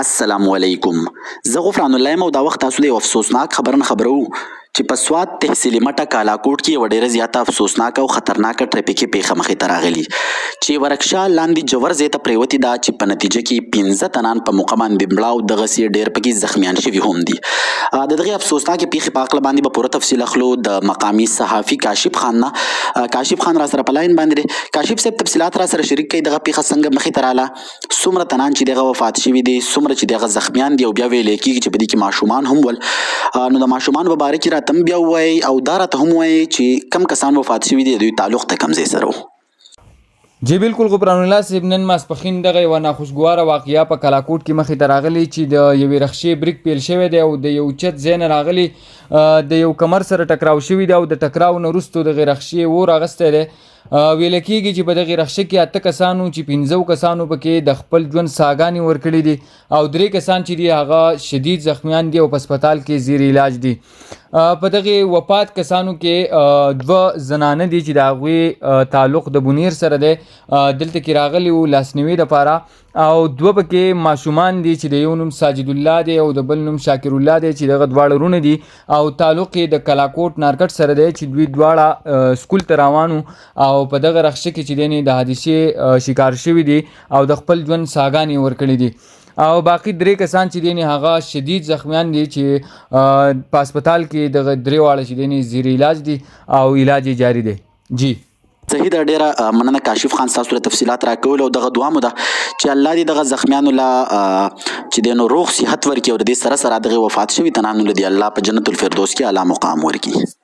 السلام علیکم. زه غفران الله یم او دا وخت تاسو د یو افسوسناک خبرونه خبرو چې په سوات تحصیلي مټه کالاکوټ کې یوه ډېره زیاته افسوسناکه او خطرناکه ټرافیکي پیښه مخې ته راغلي چې یوه رکشه لاندې ژور ځای ته پرېوتې ده چې په نتیجه کې 15 تنان په موقع باندې مړه او دغسې ډېر پکې زخمیان شوي هم دي. د دغې افسوسناکې پیښې په هکله باندې به پوره تفصیل اخلو د مقامي صحافي کاشف خان نه. کاشف خان را سره په لاین باندې دی. کاشف صاحب تفصیلات را سره شریک کړئ. دغه پیښه څنګه مخې ته راله، څومره تنان چې دغه وفات شوي دي، څومره چې دغه زخمیان دي، او بیا ویلی کېږي چې په دې کې ماشومان هم ول. نو د ماشومانو په باره کې راته هم بیا ووایئ او دا راته هم ووایئ چې کم کسان وفات شوي دي، د دوی تعلق د کوم ځای سره و. جی بالکل غفران الله صاحب، نن ماسپښین دغه یوه ناخوشګواره واقعه په کلاکوټ کې مخې ته راغلې چې د یوې رخشې بریک پیل شوی دی او د یو چت ځای نه راغلي د یو کمر سره ټکراو شوي دی او د ټکراو نه وروستو دغې رخشې اور اخیستی دی. ویله کېږي چې په دغې رخشه کې 8 کسانو چې 15 کسانو پکې د خپل ژوند ساګانې ورکړي دي او 3 کسان چې دي هغه شدید زخمیان دي او په هسپتال کې زیر علاج دي. په دغې وفات کسانو کې 2 زنانه دي چې د هغوی تعلق د بونیر سره دی، دلته کې راغلي وو لاسنیوي دپاره، او 2 پکې ماشومان دي چې د یو نوم ساجد الله دی او د بل نوم شاکر الله دی چې دغه دواړه رونه دي او تعلق یې د کلاکوټ نارکټ سره دی چې دوی دواړه سکول ته روان او په دغه رخشه کې چې دی د حادثې شکار شوي دي او د خپل ژوند ساګانې ورکړي دي. او باقي 3 کسان چې دی هغه شدید زخمیان دي چې په هسپتال کې دغه 3 واړه چې دی زیر علاج دي او علاج یې جاري دی. جی صحیح ده، ډیره مننه کاشف خان ستاسو له تفصیلات راکول او دغه دعا مو ده چې الله دې دغه زخمیانو له چې دی نو روغ صحت ورکړي او د دې سره سره دغه وفات شوي تنانو له دې الله په جنت الفردوس کې اعلی مقام ورکړي.